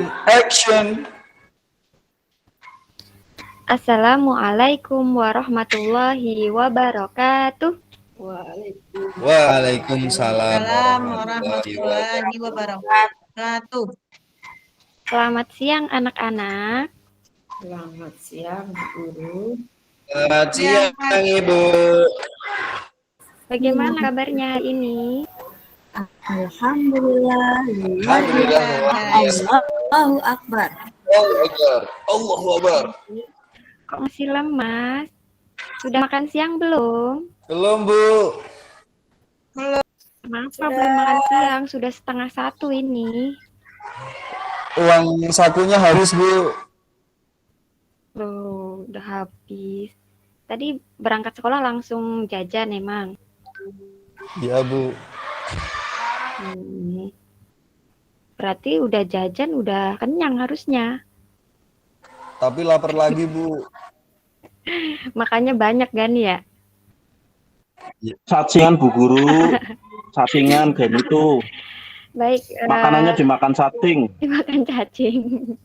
and action. Assalamualaikum warahmatullahi wabarakatuh. Waalaikumsalam warahmatullahi wabarakatuh. Selamat siang anak-anak. Selamat siang, Guru. Selamat siang, Ibu. Bagaimana kabarnya hari ini? Alhamdulillah. Allahu Akbar. Allahu Akbar. Kok masih lemas? Sudah makan siang belum? Belum, Bu. Kenapa belum makan siang? Sudah 12:30 ini. Uang sakunya habis, Bu. Loh, udah habis. Tadi berangkat sekolah langsung jajan emang. Iya, Bu. Berarti udah jajan, udah kenyang harusnya. Tapi lapar lagi, Bu. Makanya banyak kan ya? Cacingan Bu Guru, cacingan kayak gitu. Baik. Makanannya dimakan cacing. Dimakan cacing.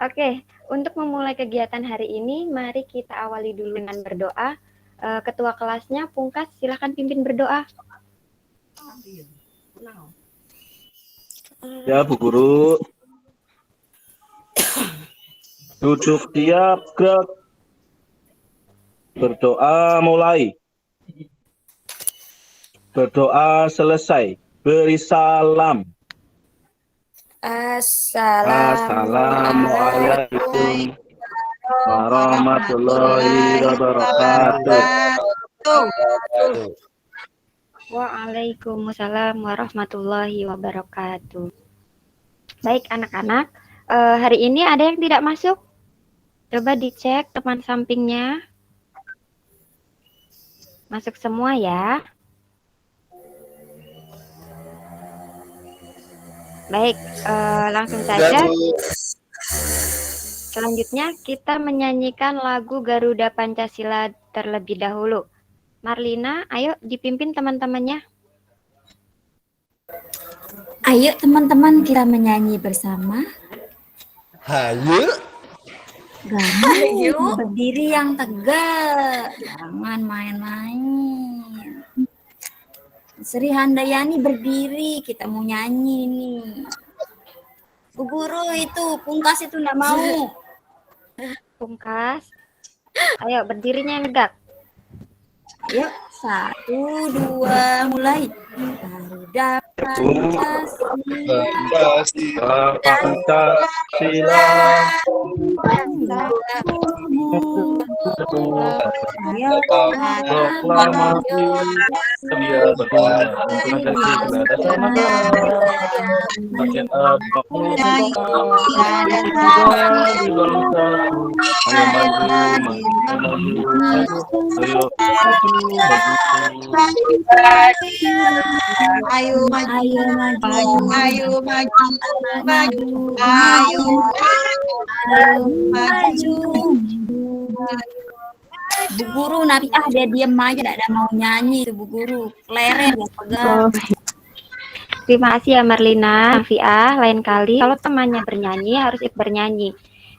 Oke, untuk memulai kegiatan hari ini, mari kita awali dulu dengan berdoa. Ketua kelasnya, Pungkas, silahkan pimpin berdoa. Ya Bu Guru. Duduk siap, gerak. Berdoa mulai. Berdoa selesai. Beri salam. Assalamualaikum warahmatullahi wabarakatuh. Waalaikumsalam warahmatullahi wabarakatuh. Baik anak-anak, hari ini ada yang tidak masuk? Coba dicek teman sampingnya. Masuk semua ya. Baik, langsung saja. Selanjutnya kita menyanyikan lagu Garuda Pancasila terlebih dahulu. Marlina, ayo dipimpin teman-temannya. Ayo teman-teman kita menyanyi bersama. Hayu. Ayo. Berdiri yang tegak. Jangan main-main. Sri Handayani berdiri, kita mau nyanyi nih. Bu Guru itu, Pungkas itu enggak mau. Pungkas. Ayo berdirinya yang tegak. Ayo, 1, 2, mulai. Garuda Pancasila. Pancasila. Proklamasi sedia berdoa untuk Pancasila makin makmur Ayo maju, Ayo maju, ayo maju, maju, ayo maju. Bu Guru nanti dia diam aja, tidak ada mau nyanyi tuh Bu Guru. Leren ya pegang. Terima kasih ya Marlina, Fiah. Lain kali kalau temannya bernyanyi harus ikut bernyanyi.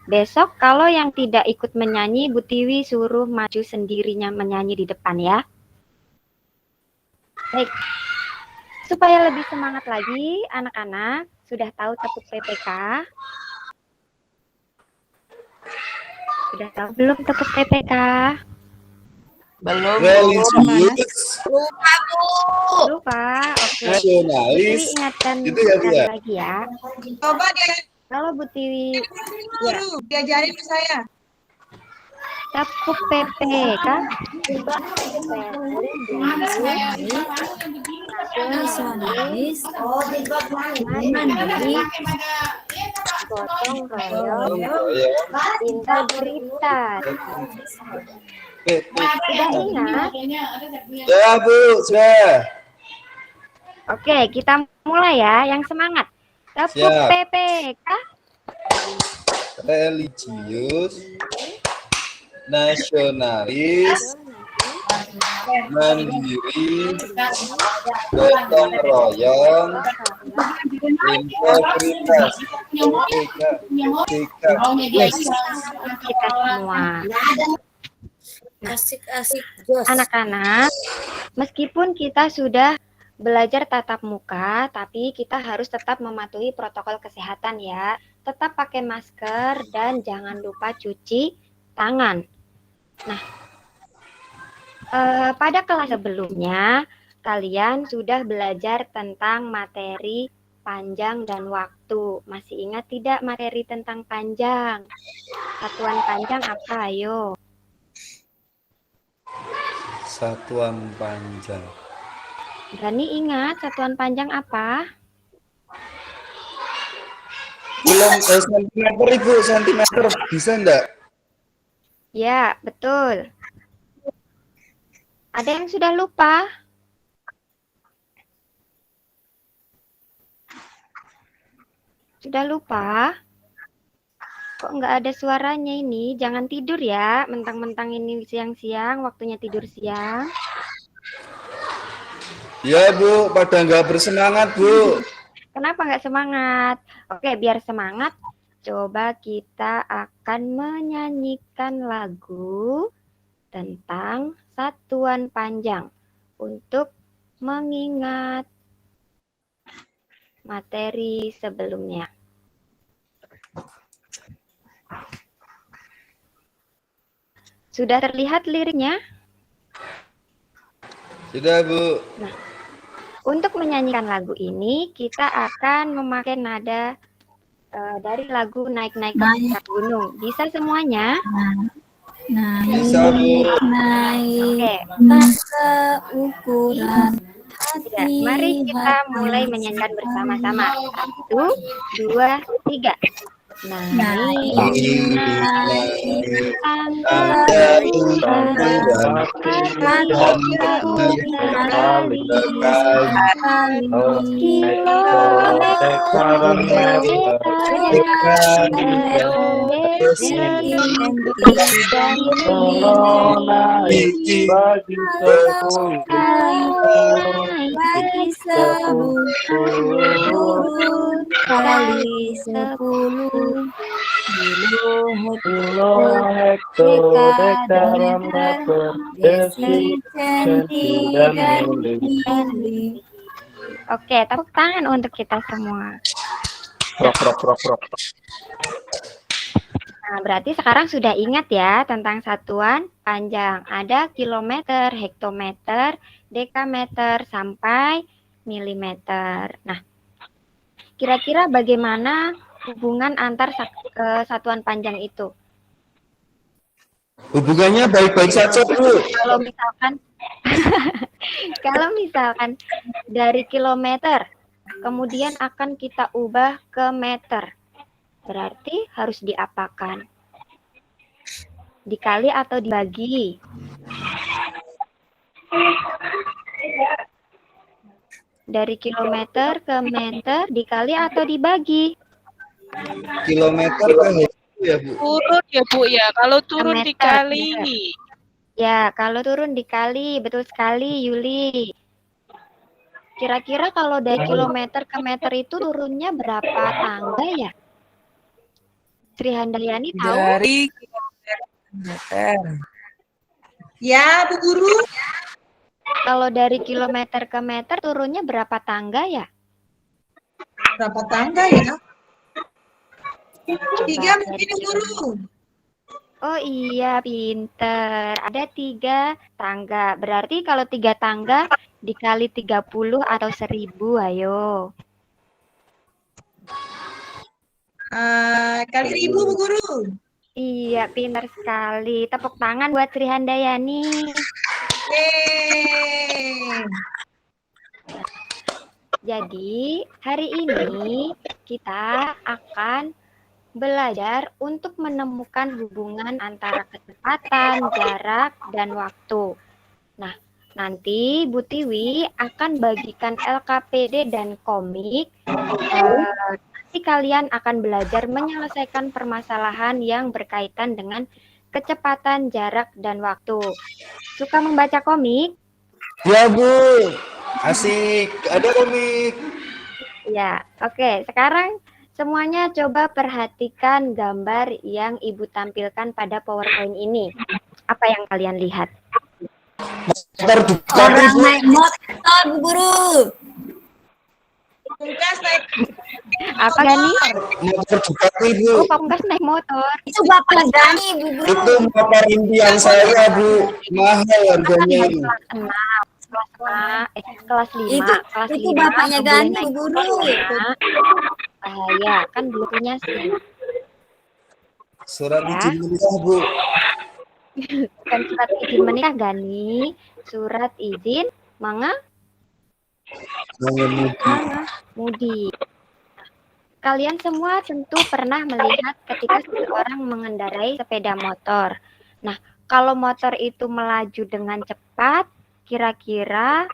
Besok kalau yang tidak ikut menyanyi, Bu Tiwi suruh maju sendirinya menyanyi di depan ya. Baik. Supaya lebih semangat lagi, anak-anak sudah tahu tepuk PPK? Sudah tahu belum tepuk PPK? Belum. Lupa. Oke. Nasionalis. Tiwi ingatkan Itu ya, Bu, ya? lagi ya. Coba dia Kalau Bu Tiwi guru diajarin ke saya. tepuk PPK. Nasionalis, Mandiri, gotong royong, integritas. Sudah ingat? Ya, Bu, sudah. Oke, kita mulai ya. Yang semangat. Tepuk Siap. PPK. Religius, nasionalis, mandiri, gotong royong, integritas. Tiga. Kita semua. Asik-asik, Jos. Anak-anak, meskipun kita sudah belajar tatap muka, tapi kita harus tetap mematuhi protokol kesehatan ya. Tetap pakai masker dan jangan lupa cuci tangan. Nah, pada kelas sebelumnya, kalian sudah belajar tentang materi panjang dan waktu. Masih ingat tidak materi tentang panjang? Satuan panjang apa, ayo? Satuan panjang. Berani ingat satuan panjang apa? Sentimeter, Ibu, sentimeter. Bisa enggak? Ya, betul. Ada yang sudah lupa? Sudah lupa? Kok nggak ada suaranya ini? Jangan tidur ya, mentang-mentang ini siang-siang, waktunya tidur siang. Ya, Bu, pada nggak bersemangat, Bu. Kenapa nggak semangat? Oke, biar semangat, coba kita akan menyanyikan lagu tentang satuan panjang untuk mengingat materi sebelumnya. Sudah terlihat liriknya? Sudah, Bu. Nah, untuk menyanyikan lagu ini, kita akan memakai nada dari lagu Naik-Naik ke Puncak Gunung. Bisa semuanya? Bisa, Bu. Naik Oke, ke ukuran ya, mari kita mulai menyanyikan bersama-sama. 1, 2, 3. Naik tangga bagi 10 kali 10 hektar desi centi dan mili. Oke, tepuk tangan untuk kita semua. Rok. Nah, berarti sekarang sudah ingat ya tentang satuan panjang. Ada kilometer, hektometer, dekameter, sampai milimeter. Nah, kira-kira bagaimana hubungan antar satuan panjang itu? Hubungannya baik-baik saja, Bu. Kalau misalkan dari kilometer, kemudian akan kita ubah ke meter. Berarti harus diapakan? Dikali atau dibagi? Dari kilometer ke meter dikali atau dibagi? Kilometer ke hektar ya, Bu. Turun ya Bu ya, kalau turun Meter, dikali. Ya, kalau turun dikali, betul sekali Yuli. Kira-kira kalau dari kilometer ke meter itu turunnya berapa tangga ya? Sri Handayani tahu? Dari kilometer ke meter. Ya, Bu Guru. Kalau dari kilometer ke meter turunnya berapa tangga ya? Berapa tangga ya? 3 mungkin, Bu Guru. Oh iya, pinter. Ada 3 tangga. Berarti kalau 3 tangga dikali 30 atau 1000, ayo. Kali 1000, Bu Guru. Iya, pintar sekali. Tepuk tangan buat Sri Handayani. Yeay. Jadi, hari ini kita akan belajar untuk menemukan hubungan antara kecepatan, jarak, dan waktu. Nah, nanti Bu Tiwi akan bagikan LKPD dan komik. Nanti kalian akan belajar menyelesaikan permasalahan yang berkaitan dengan kecepatan, jarak, dan waktu. Suka membaca komik? Ya Bu, asik. Ada komik. Ya, oke. Sekarang semuanya coba perhatikan gambar yang Ibu tampilkan pada PowerPoint ini. Apa yang kalian lihat? Motor Ducati Orang Bu. naik motor, Bu Guru. Pungkas naik Apa Gani? Motor Ducati Bu. Oh, Pak Pungkas naik motor. Itu Bapak Gani, Bu Guru. Itu motor impian saya Bu. Mahal harganya ini. Kelas 6, kelas 5, Itu kelas itu 5 bapaknya nggak boleh Gani, naik Bu Guru. motor, Nak. Bahaya, kan belum punya SIM. Surat Ya. izin menikah Bu. Bukan surat izin menikah, Gani. Surat izin mengemudi. Kalian semua tentu pernah melihat ketika seseorang mengendarai sepeda motor. Nah, kalau motor itu melaju dengan cepat, kira-kira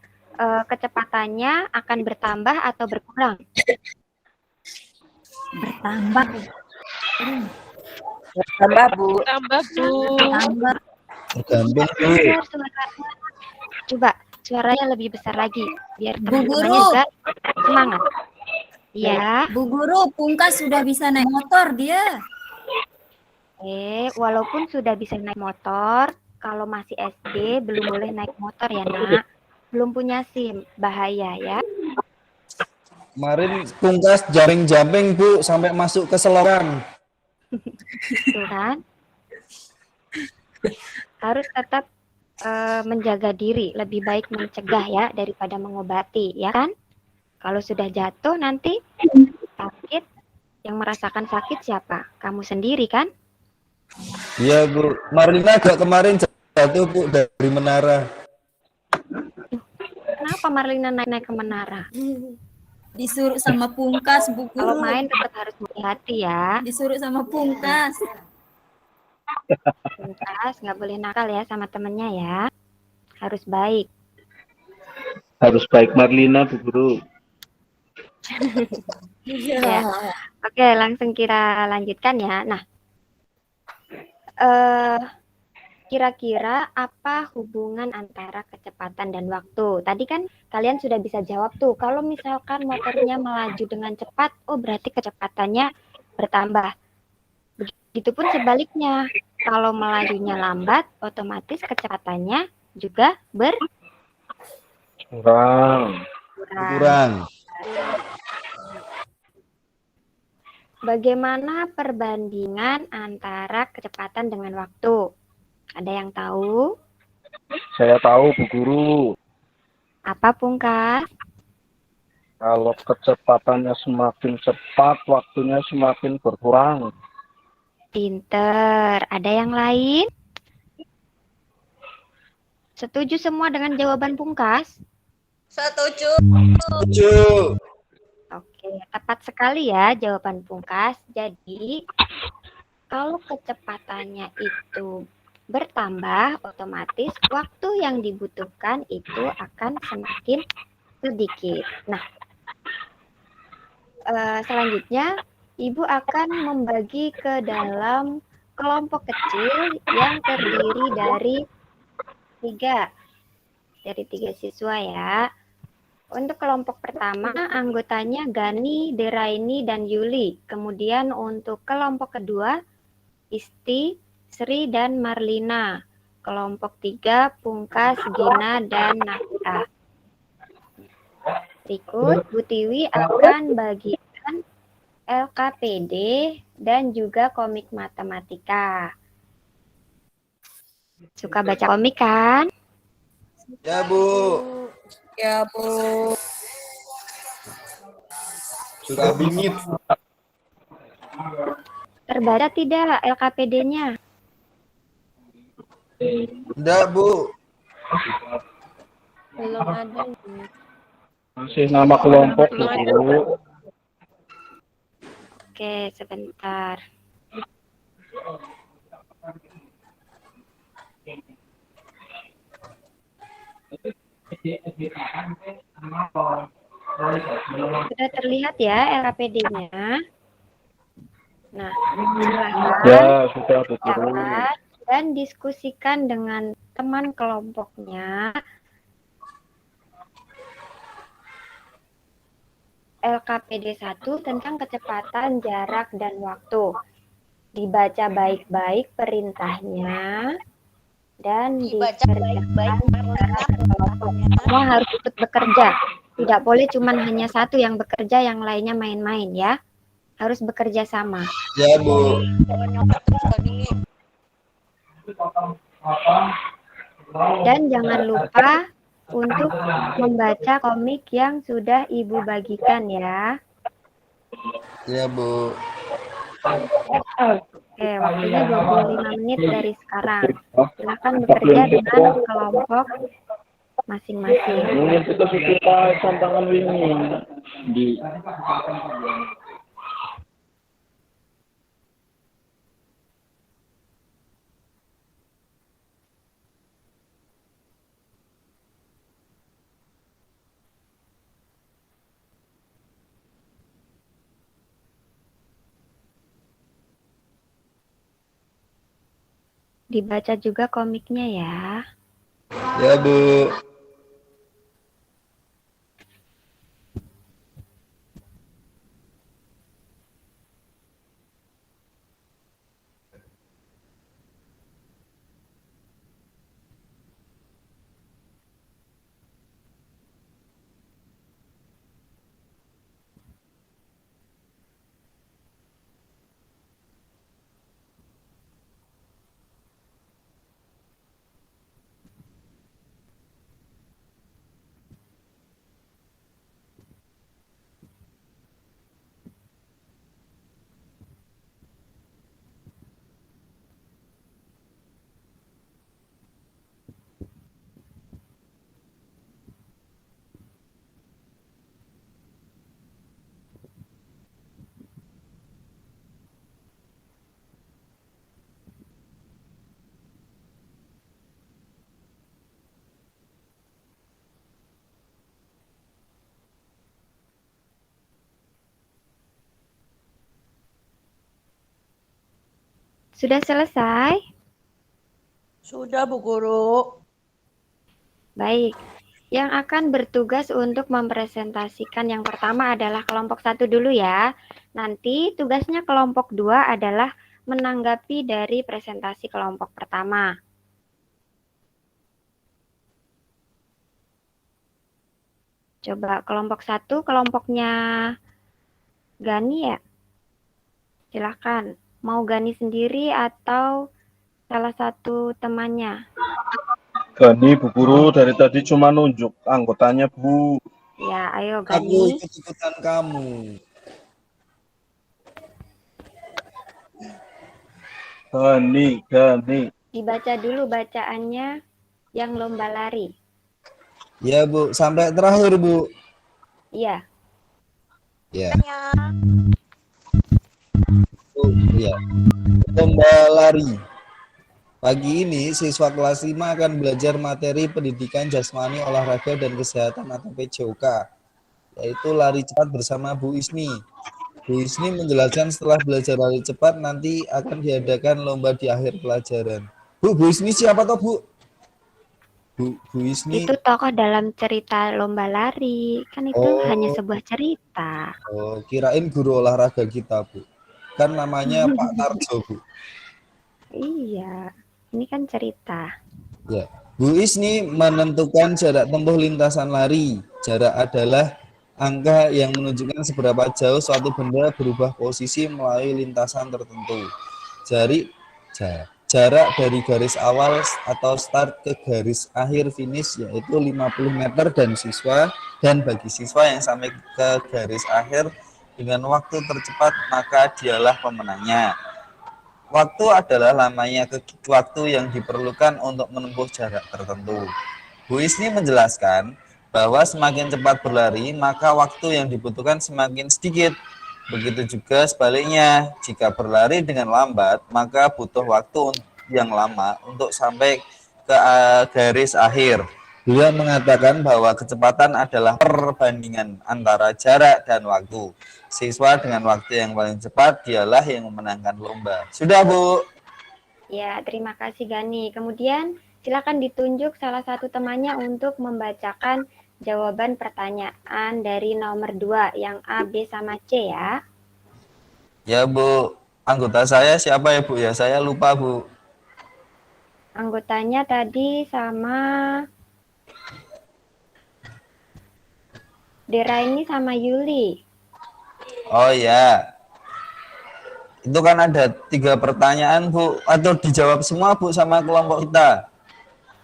kecepatannya akan bertambah atau berkurang? Bertambah, tambah, Bu. Tambah, Bu. bertambah. Tergantung Bu. Besar suaranya. Coba suaranya lebih besar lagi biar Bu teman-temannya Guru. juga semangat. Iya. Bu Guru, Pungkas sudah bisa naik motor dia. Walaupun sudah bisa naik motor, kalau masih SD belum boleh naik motor ya, Nak. Belum punya SIM, bahaya ya. Kemarin Pungkas jaring-jaring Bu sampai masuk ke selokan. Tuh kan. Harus tetap menjaga diri, lebih baik mencegah ya daripada mengobati, ya kan? Kalau sudah jatuh nanti sakit, yang merasakan sakit siapa? Kamu sendiri kan? Iya Bu. Marlina agak kemarin jatuh Bu dari menara. Kenapa Marlina naik-naik ke menara? Disuruh sama Pungkas, Bu Kalau Guru. main tetap harus hati-hati ya. Disuruh sama Pungkas. Tuntas, nggak boleh nakal ya sama temennya ya. Harus baik. Harus baik Marlina, Bu Guru. Ya. Oke, langsung kita lanjutkan ya. Nah, kira-kira apa hubungan antara kecepatan dan waktu? Tadi kan kalian sudah bisa jawab tuh. Kalau misalkan motornya melaju dengan cepat, oh berarti kecepatannya bertambah. Begitupun sebaliknya. Kalau melajunya lambat, otomatis kecepatannya juga Kurang. Kurang. Bagaimana perbandingan antara kecepatan dengan waktu? Ada yang tahu? Saya tahu, Bu Guru. Apa Pungkas? Kalau kecepatannya semakin cepat, waktunya semakin berkurang. Pinter. Ada yang lain? Setuju semua dengan jawaban Pungkas? Setuju. Setuju. Oke, tepat sekali ya jawaban Pungkas. Jadi, kalau kecepatannya itu bertambah, otomatis waktu yang dibutuhkan itu akan semakin sedikit. Nah, selanjutnya Ibu akan membagi ke dalam kelompok kecil yang terdiri dari tiga siswa ya. Untuk kelompok pertama, anggotanya Gani, Deraini, dan Yuli. Kemudian untuk kelompok kedua, Isti, Sri, dan Marlina. Kelompok 3, Pungkas, Gina, dan Nafita. Berikut, Bu Tiwi akan bagikan LKPD dan juga komik matematika. Suka baca komik kan? Ya Bu. Ya, Bu. Sudah bingit. Terbaca tidak LKPD-nya? Enggak Bu. Belum ada. Masih nama kelompok, Bu Guru. Oke, sebentar. Sudah terlihat ya LKPD-nya? Nah, silahkan Ya, sudah, Bu Guru. catat dan diskusikan dengan teman kelompoknya LKPD 1 tentang kecepatan, jarak, dan waktu. Dibaca baik-baik perintahnya dan dikerjakan secara berkelompok. Semua harus ikut bekerja. Tidak boleh cuma hanya satu yang bekerja, yang lainnya main-main ya. Harus bekerja sama. Ya, Bu. Dan jangan lupa untuk membaca komik yang sudah Ibu bagikan ya. Ya, Bu. Oke, waktunya 25 menit dari sekarang. Silakan bekerja dengan kelompok masing-masing. Mungkin kita suka tantangan ini di Dibaca juga komiknya ya. Ya, Bu. Sudah selesai? Sudah, Bu Guru. Baik. Yang akan bertugas untuk mempresentasikan yang pertama adalah kelompok 1 dulu ya. Nanti tugasnya kelompok 2 adalah menanggapi dari presentasi kelompok pertama. Coba kelompok 1, kelompoknya Gani ya. Silakan. Mau Gani sendiri atau salah satu temannya? Gani, Bu Guru, dari tadi cuma nunjuk anggotanya, Bu. Ya, ayo Aku Gani. ikut-ikutan kamu. Gani. Dibaca dulu bacaannya yang lomba lari. Ya, Bu. Sampai terakhir, Bu. Iya. Ya. Oh, iya. Lomba lari. Pagi ini, siswa kelas 5 akan belajar materi pendidikan jasmani, olahraga, dan kesehatan atau PJOK, yaitu lari cepat bersama Bu Isni. Bu Isni menjelaskan setelah belajar lari cepat, nanti akan diadakan lomba di akhir pelajaran. Bu Isni siapa toh, Bu? Bu Isni. Itu tokoh dalam cerita lomba lari. Kan itu hanya sebuah cerita. Oh, kirain guru olahraga kita, Bu. Kan namanya Pak Tarjo, Bu. Iya, ini kan cerita. Ya. Bu Isni menentukan jarak tempuh lintasan lari. Jarak adalah angka yang menunjukkan seberapa jauh suatu benda berubah posisi melalui lintasan tertentu. Jarak dari garis awal atau start ke garis akhir finish yaitu 50 meter dan bagi siswa yang sampai ke garis akhir dengan waktu tercepat maka dialah pemenangnya. Waktu adalah lamanya waktu yang diperlukan untuk menempuh jarak tertentu. Bu Isni menjelaskan bahwa semakin cepat berlari, maka waktu yang dibutuhkan semakin sedikit. Begitu juga sebaliknya, jika berlari dengan lambat, maka butuh waktu yang lama untuk sampai ke garis akhir. Beliau mengatakan bahwa kecepatan adalah perbandingan antara jarak dan waktu. Siswa dengan waktu yang paling cepat dialah yang memenangkan lomba. Sudah, Bu? Ya, terima kasih Gani. Kemudian silakan ditunjuk salah satu temannya untuk membacakan jawaban pertanyaan dari nomor 2 yang A, B, sama C ya. Ya Bu, anggota saya siapa ya Bu ya? Saya lupa Bu. Anggotanya tadi sama Deraini sama Yuli. Oh ya, itu kan ada 3 pertanyaan Bu, atau dijawab semua Bu sama kelompok kita?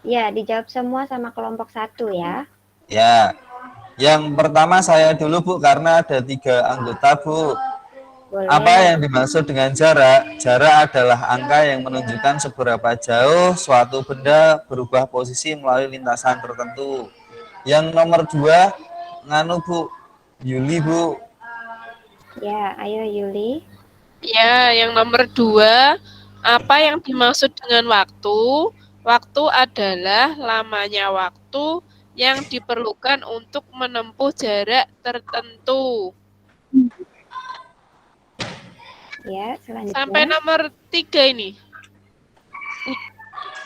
Ya, dijawab semua sama kelompok 1 ya. Ya, yang pertama saya dulu Bu, karena ada 3 anggota Bu. Apa Boleh. yang dimaksud dengan jarak? Jarak adalah angka yang menunjukkan seberapa jauh suatu benda berubah posisi melalui lintasan tertentu. Yang nomor 2, nganu Bu, Yuli Bu. Ya, ayo Yuli. Ya, yang nomor 2, apa yang dimaksud dengan waktu? Waktu adalah lamanya waktu yang diperlukan untuk menempuh jarak tertentu. Ya, selanjutnya. Sampai nomor 3 ini.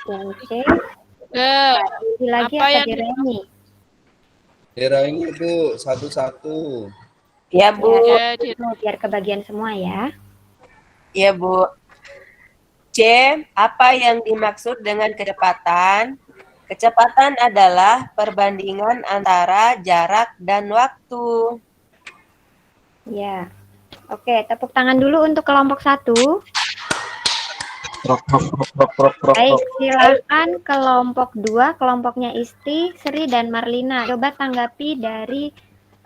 Yang C. Nah, Yuli lagi apa apa yang Deraini? Daerah ini Bu, satu-satu. Ya, Bu. Ya, Biar kebagian semua ya. Ya, Bu. C. Apa yang dimaksud dengan kecepatan? Kecepatan adalah perbandingan antara jarak dan waktu. Ya. Oke, tepuk tangan dulu untuk kelompok 1. Baik, silakan kelompok 2, kelompoknya Isti, Sri, dan Marlina. Coba tanggapi dari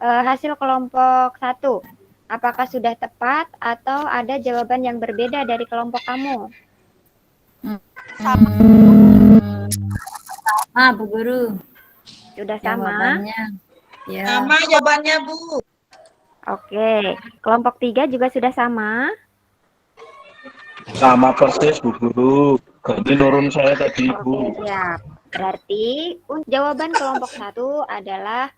hasil kelompok 1. Apakah sudah tepat atau ada jawaban yang berbeda dari kelompok kamu? Sama, Bu Guru. Sudah sama? Jawabannya. Ya. Sama jawabannya, Bu. Oke, kelompok 3 juga sudah sama? Sama persis Bu Guru. Ganti nurun saya tadi Bu. Oke, siap. Berarti jawaban kelompok 1 adalah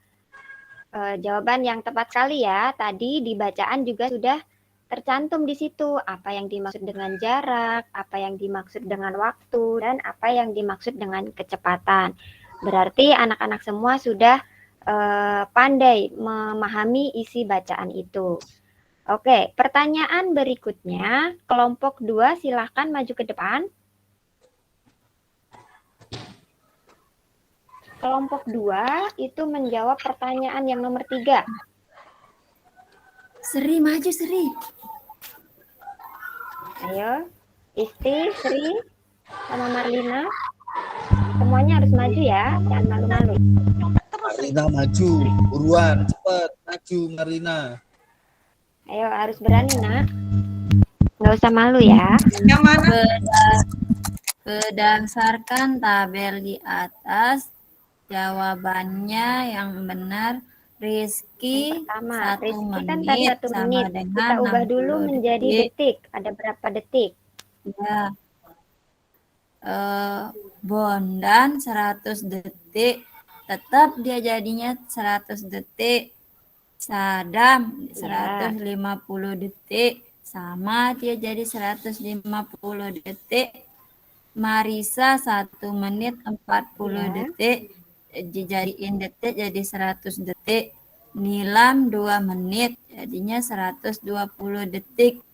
jawaban yang tepat sekali ya. Tadi di bacaan juga sudah tercantum di situ apa yang dimaksud dengan jarak, apa yang dimaksud dengan waktu, dan apa yang dimaksud dengan kecepatan. Berarti anak-anak semua sudah pandai memahami isi bacaan itu. Oke, pertanyaan berikutnya, kelompok 2 silahkan maju ke depan. Kelompok 2 itu menjawab pertanyaan yang nomor 3. Sri, maju Sri. Ayo, Isti, Sri, sama Marlina. Semuanya harus maju ya, jangan malu-malu. Marlina maju, buruan, cepat, maju Marlina. Ayo, harus berani nak. Nggak usah malu ya. Yang mana? Berdasarkan tabel di atas, jawabannya yang benar Rizky Yang pertama, 1 Rizky kan tadi menit 1 sama menit. dengan Kita ubah dulu 60 menjadi detik. Ada berapa detik? Ya. Bondan 100 detik, tetap dia jadinya 100 detik. Sadam 150 detik, sama dia jadi 150 detik. Marisa 1 menit 40 detik, dijadiin detik jadi 100 detik. Nilam 2 menit, jadinya 120 detik.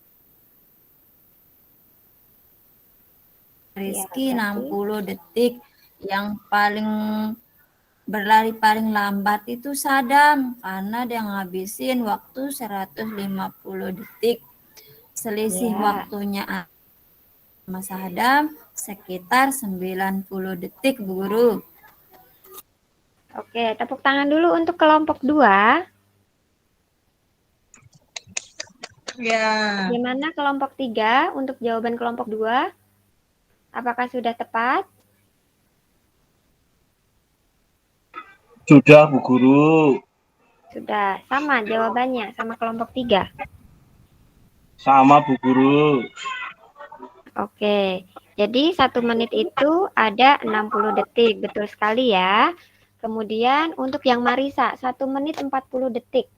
Rizky 60 detik. Yang paling berlari paling lambat itu Sadam, karena dia ngabisin waktu 150 detik. Selisih waktunya sama Sadam sekitar 90 detik, Bu Guru. Oke, tepuk tangan dulu untuk kelompok 2. Ya. Bagaimana kelompok 3 untuk jawaban kelompok 2? Apakah sudah tepat? Sudah Bu Guru. Sudah, sama jawabannya, sama kelompok 3. Sama Bu Guru. Oke, jadi 1 menit itu ada 60 detik, betul sekali ya. Kemudian untuk yang Marisa, 1 menit 40 detik.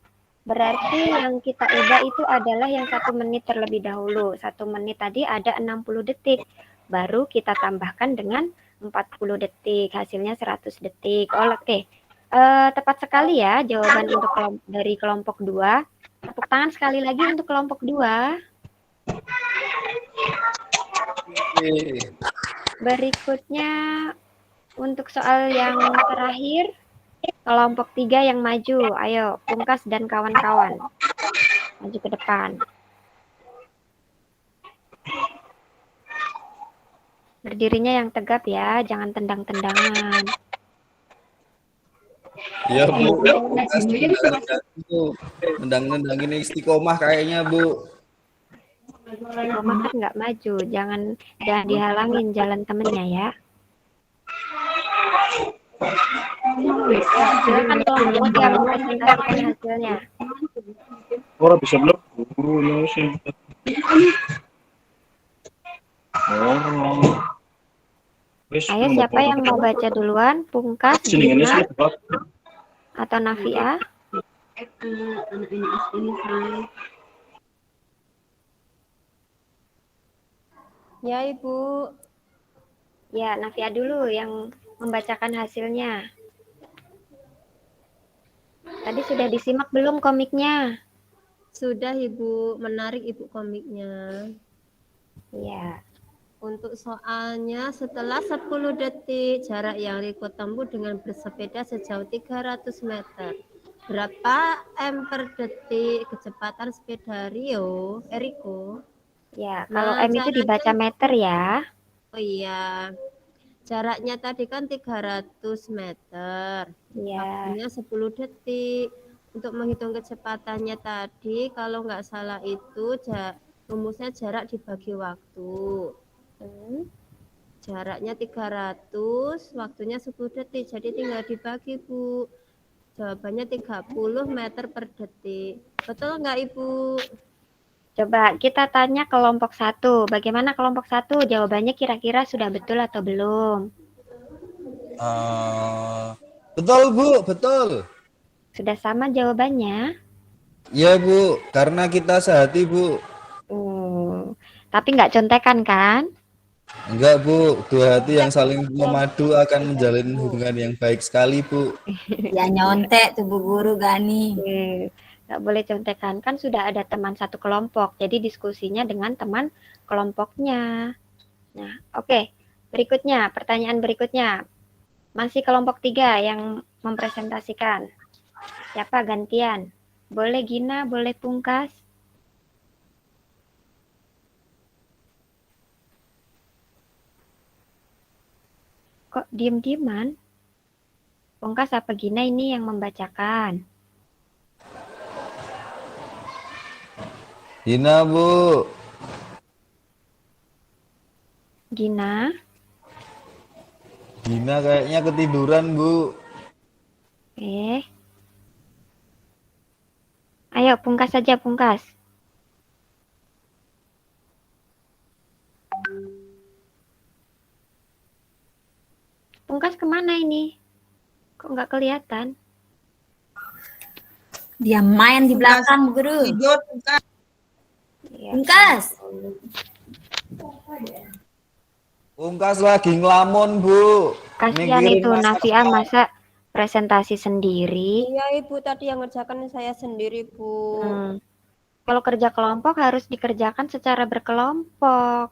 Berarti yang kita ubah itu adalah yang 1 menit terlebih dahulu. 1 menit tadi ada 60 detik. Baru kita tambahkan dengan 40 detik, hasilnya 100 detik. Oke. Tepat sekali ya jawaban untuk dari kelompok 2. Tepuk tangan sekali lagi untuk kelompok 2. Berikutnya untuk soal yang terakhir, kelompok 3 yang maju. Ayo, Pungkas dan kawan-kawan. Maju ke depan. Berdirinya yang tegap ya, jangan tendang-tendangan. Iya Bu, Pungkas nendang-nendangin istiqomah kayaknya Bu. Istiqomah kan nggak maju, jangan dihalangin jalan temennya ya. Silakan kelompok 3 mempresentasikan hasilnya. Orang bisa mlebu sih. Oh. Ayo siapa yang mau baca duluan? Pungkas, Gina, atau Nafia? Ya, Ibu. Ya, Nafia dulu yang membacakan hasilnya. Tadi sudah disimak belum komiknya? Sudah, Ibu. Menarik, Ibu, komiknya. Ya. Untuk soalnya, setelah 10 detik, jarak yang Riko tempuh dengan bersepeda sejauh 300 meter. Berapa M per detik kecepatan sepeda Riko? Ya, kalau M itu dibaca meter ya. Oh iya. Jaraknya tadi kan 300 meter. Ya. Waktunya 10 detik. Untuk menghitung kecepatannya tadi, kalau nggak salah itu rumusnya jarak dibagi waktu. Jaraknya 300, waktunya 10 detik. Jadi tinggal dibagi, Bu. Jawabannya 30 meter per detik. Betul nggak, Ibu? Coba kita tanya kelompok 1. Bagaimana kelompok 1? Jawabannya kira-kira sudah betul atau belum? Betul, Bu. Betul. Sudah sama jawabannya? Iya, Bu. Karena kita sehati, Bu. Tapi nggak contekan kan? Enggak, Bu. Dua hati yang saling memadu akan menjalin hubungan yang baik sekali, Bu. Ya nyontek tuh Bu Guru Gani. Nggak boleh contekan. Kan sudah ada teman satu kelompok. Jadi diskusinya dengan teman kelompoknya. Nah, oke. Berikutnya, pertanyaan berikutnya. Masih kelompok 3 yang mempresentasikan. Siapa gantian? Boleh Gina, boleh Pungkas. Kok diem-dieman? Pungkas apa Gina ini yang membacakan? Gina, Bu. Gina? Gina kayaknya ketiduran, Bu. Ayo, Pungkas saja, Pungkas. Pungkas kemana ini? Kok nggak kelihatan? Dia main di belakang, Bu Guru. Tidur, Pungkas. Pungkas. Pungkas lagi ngelamun, Bu. Kasihan itu Nafia masa presentasi sendiri. Iya, Ibu, tadi yang ngerjakan saya sendiri, Bu. Kalau kerja kelompok harus dikerjakan secara berkelompok.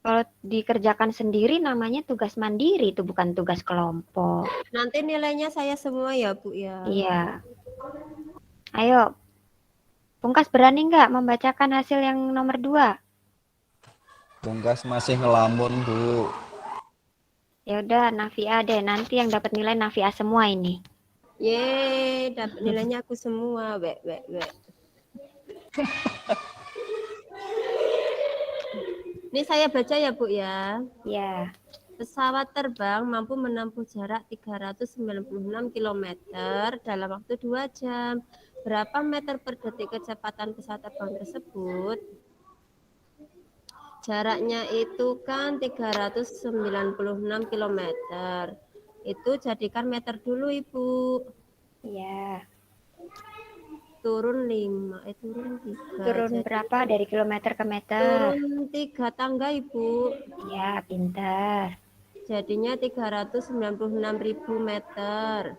Kalau dikerjakan sendiri namanya tugas mandiri, itu bukan tugas kelompok. Nanti nilainya saya semua ya, Bu ya. Iya. Ayo, Pungkas berani nggak membacakan hasil yang nomor 2? Pungkas masih ngelamun, Bu. Ya udah, Nafia deh. Nanti yang dapat nilai Nafia semua ini. Yeay, dapat nilainya aku semua. Ini saya baca ya, Bu ya. Ya. Pesawat terbang mampu menempuh jarak 396 km dalam waktu 2 jam. Berapa meter per detik kecepatan pesawat terbang tersebut? Jaraknya itu kan 396 km. Itu jadikan meter dulu, Ibu. Iya. turun 5, turun 3. Turun Jadi berapa dari kilometer ke meter? turun 3 tangga, Ibu. Ya, pintar. Jadinya 396.000 meter.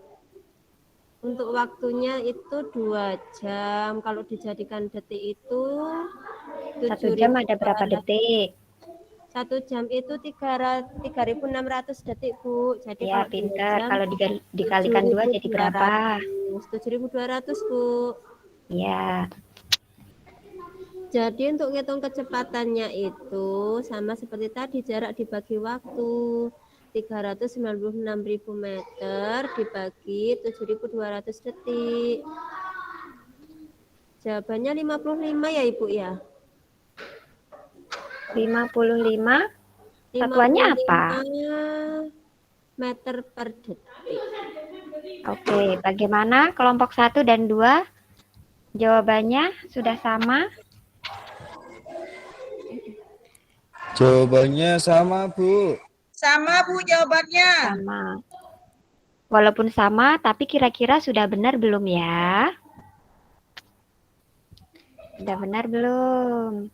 Untuk waktunya itu 2 jam. Kalau dijadikan detik itu 1 jam ada berapa 7.200. detik? 1 jam itu 3.600 detik, Bu. Jadi Ya, kalau 2 pintar. jam Kalau dikalikan 2 jadi berapa? 7.200, Bu. Ya, Jadi untuk ngitung kecepatannya itu sama seperti tadi, jarak dibagi waktu. 396.000 meter dibagi 7.200 detik. Jawabannya 55 ya, Ibu ya. 55. Satuannya apa? 55 meter per detik. Oke, bagaimana kelompok 1 dan 2? Jawabannya sudah sama? Jawabannya sama, Bu. Sama, Bu, jawabannya. Sama. Walaupun sama, tapi kira-kira sudah benar belum ya? Sudah benar belum?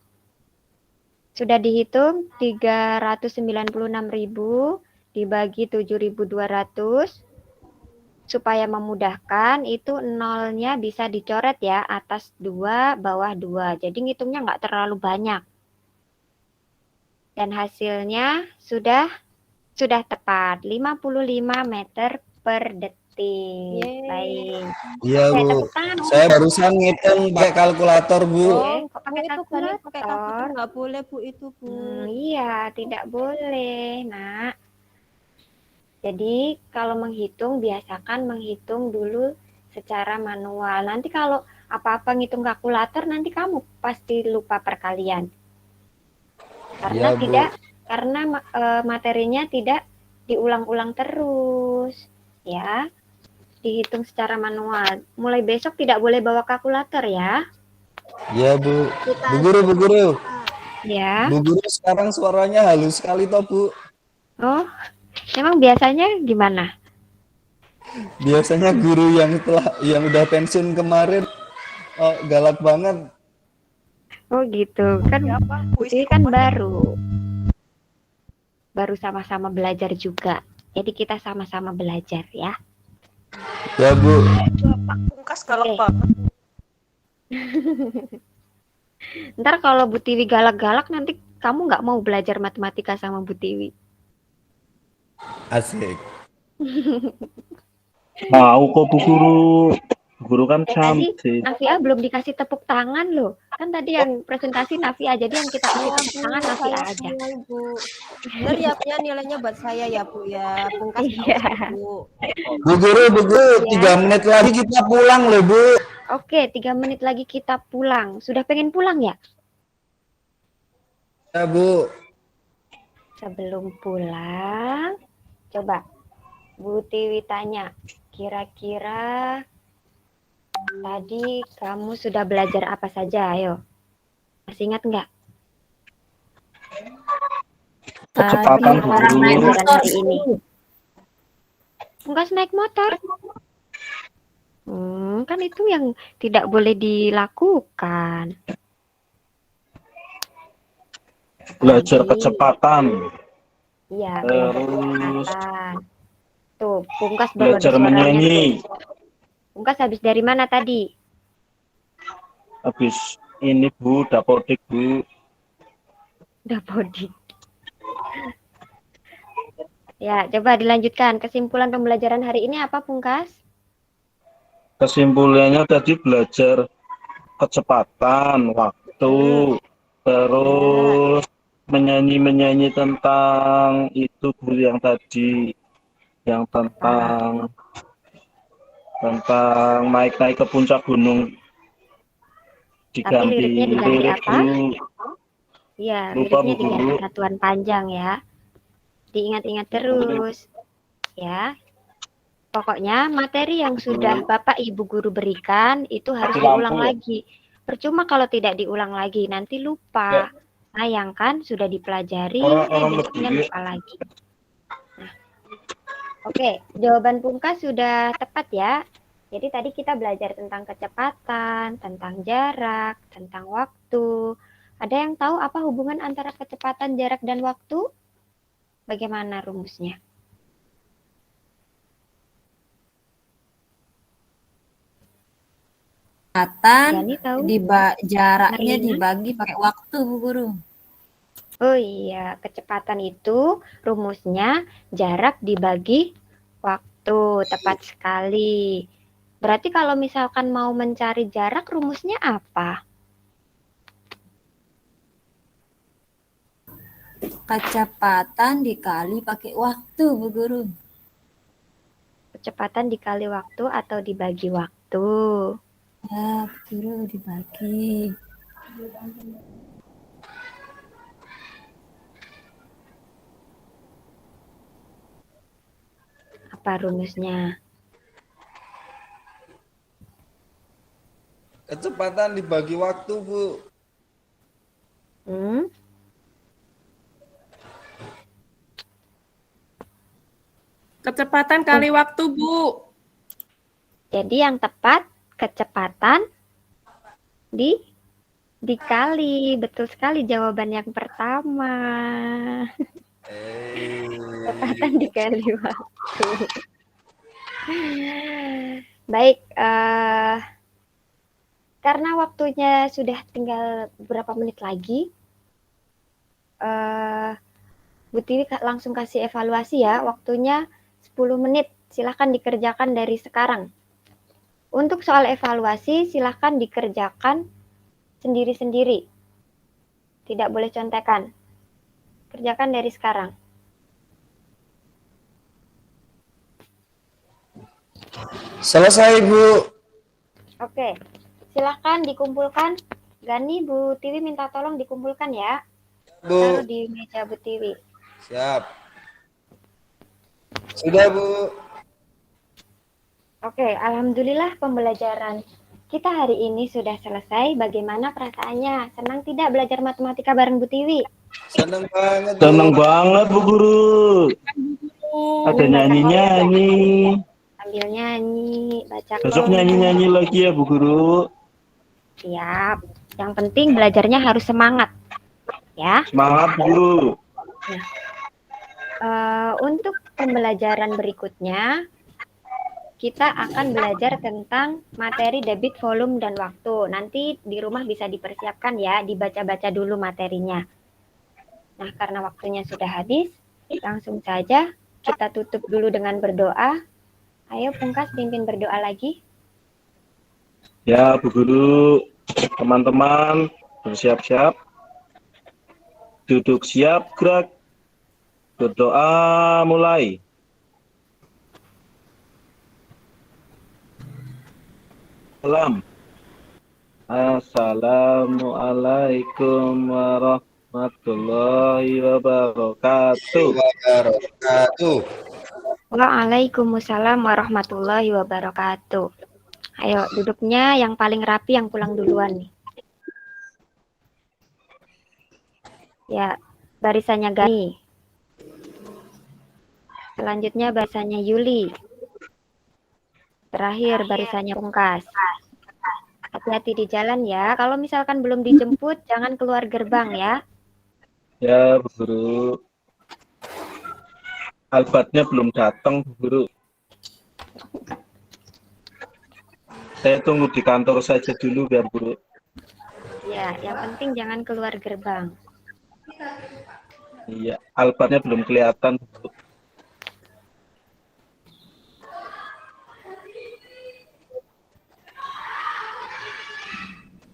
Sudah dihitung 396.000 dibagi 7.200. Supaya memudahkan, itu nolnya bisa dicoret ya, atas 2, bawah 2. Jadi ngitungnya nggak terlalu banyak. Dan hasilnya sudah tepat, 55 meter per detik. Yeay. Baik. Iya, Oke, Bu. tepuk tangan. Saya barusan ngitung pakai kalkulator, Bu. Kok pakai itu boleh pakai kalkulator, kalkulator? nggak boleh, Bu, itu, Bu. Iya, tidak boleh, Nak. Jadi kalau menghitung, biasakan menghitung dulu secara manual. Nanti kalau apa-apa ngitung kalkulator, nanti kamu pasti lupa perkalian. Karena Iya, Bu. materinya tidak diulang-ulang terus, ya. Dihitung secara manual. Mulai besok tidak boleh bawa kalkulator ya. Iya, Bu. Bu Guru. Ya. Bu Guru sekarang suaranya halus sekali toh, Bu. Oh, emang biasanya gimana? Biasanya guru yang udah pensiun kemarin galak banget. Oh gitu, kan ini kan baru sama-sama belajar juga. Jadi kita sama-sama belajar ya. Ya, Bu. Pak Pungkas galak Oke. banget. Ntar kalau Bu Tiwi galak-galak, nanti kamu nggak mau belajar matematika sama Bu Tiwi. Asik. Mau kok Bu Guru. Bu Guru kan Tadi cantik. Nafia belum dikasih tepuk tangan loh. Kan tadi yang presentasi Nafia, jadi yang kita kasih tepuk tangan Nafia aja. Bu. Benar ya, nilainya buat saya ya, Bu ya. Pungkas Iya. Bu. Bu Guru, 3 menit lagi kita pulang loh, Bu. Oke, 3 menit lagi kita pulang. Sudah pengen pulang ya? Ya, Bu. Sebelum pulang, coba Bu Tiwi tanya, kira-kira tadi kamu sudah belajar apa saja? Ayo, masih ingat nggak? Kecepatan Bu Guru. Pelajaran hari ini. Enggak naik motor. Kan itu yang tidak boleh dilakukan. Belajar Tadi. kecepatan. Iya, Terus kecepatan. Tuh, Pungkas baru ada belajar suaranya menyanyi. tuh. Pungkas habis dari mana tadi? Habis ini Bu, dapodik Bu. Dapodik. Ya, coba dilanjutkan. Kesimpulan pembelajaran hari ini apa, Pungkas? Kesimpulannya tadi belajar kecepatan, waktu, terus menyanyi tentang itu Bu yang tadi, yang tentang naik-naik ke puncak gunung diganti liriknya diganti lirik apa? Bu. Iya, Lupa, liriknya Bu diganti Guru. satuan panjang ya. Diingat-ingat terus. Ya. Pokoknya materi yang sudah Bapak Ibu Guru berikan itu harus diulang lagi. Percuma kalau tidak diulang lagi, nanti lupa. Sayang kan, sudah dipelajari, besoknya lupa lagi. Nah. Oke, jawaban Pungkas sudah tepat ya. Jadi tadi kita belajar tentang kecepatan, tentang jarak, tentang waktu. Ada yang tahu apa hubungan antara kecepatan, jarak, dan waktu? Bagaimana rumusnya? Kecepatan Gani tahu? jaraknya Marlina? dibagi pakai waktu, Bu Guru. Oh iya, kecepatan itu rumusnya jarak dibagi waktu, tepat sekali. Berarti kalau misalkan mau mencari jarak, rumusnya apa? Kecepatan dikali pakai waktu, Bu Guru. Kecepatan dikali waktu atau dibagi waktu? Ya, Bu Guru dibagi. Apa rumusnya? Kecepatan dibagi waktu, Bu. Hmm? Kecepatan kali waktu, Bu. Jadi yang tepat kecepatan dikali. Betul sekali jawaban yang pertama. Kecepatan dikali waktu. Baik, karena waktunya sudah tinggal beberapa menit lagi, Bu Tiwi langsung kasih evaluasi ya. Waktunya 10 menit. Silahkan dikerjakan dari sekarang. Untuk soal evaluasi, silahkan dikerjakan sendiri-sendiri. Tidak boleh contekan. Kerjakan dari sekarang. Selesai, Bu. Oke, silahkan dikumpulkan. Gani, Bu Tiwi minta tolong dikumpulkan ya. Taruh Bu. di meja Bu Tiwi. Siap. Sudah, Bu. Oke, alhamdulillah pembelajaran kita hari ini sudah selesai. Bagaimana perasaannya? Senang tidak belajar matematika bareng Bu Tiwi? Seneng banget, Bu. Seneng banget, Bu Guru. Ada nyanyi-nyanyi. Sambil nyanyi, baca Besok komik. nyanyi-nyanyi lagi ya, Bu Guru. Siap. Yang penting belajarnya harus semangat. Ya. Semangat, Bu Guru. Untuk pembelajaran berikutnya, kita akan belajar tentang materi debit, volume, dan waktu. Nanti di rumah bisa dipersiapkan ya, dibaca-baca dulu materinya. Nah, karena waktunya sudah habis, langsung saja kita tutup dulu dengan berdoa. Ayo Pungkas pimpin berdoa lagi. Ya, Bu Guru. Teman-teman, bersiap-siap. Duduk siap, gerak. Berdoa mulai. Salam. Assalamualaikum warahmatullahi wabarakatuh. Wabarakatuh. Waalaikumsalam warahmatullahi wabarakatuh. Ayo duduknya yang paling rapi yang pulang duluan nih. Ya, barisannya Gani. Selanjutnya barisannya Yuli. Terakhir barisannya Pungkas. Hati-hati di jalan ya. Kalau misalkan belum dijemput, jangan keluar gerbang ya. Ya, Bu Guru. Albatnya belum datang, Bu Guru. Saya tunggu di kantor saja dulu biar Guru. Ya, yang penting jangan keluar gerbang. Iya, albatnya belum kelihatan, Bu Guru.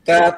Cut.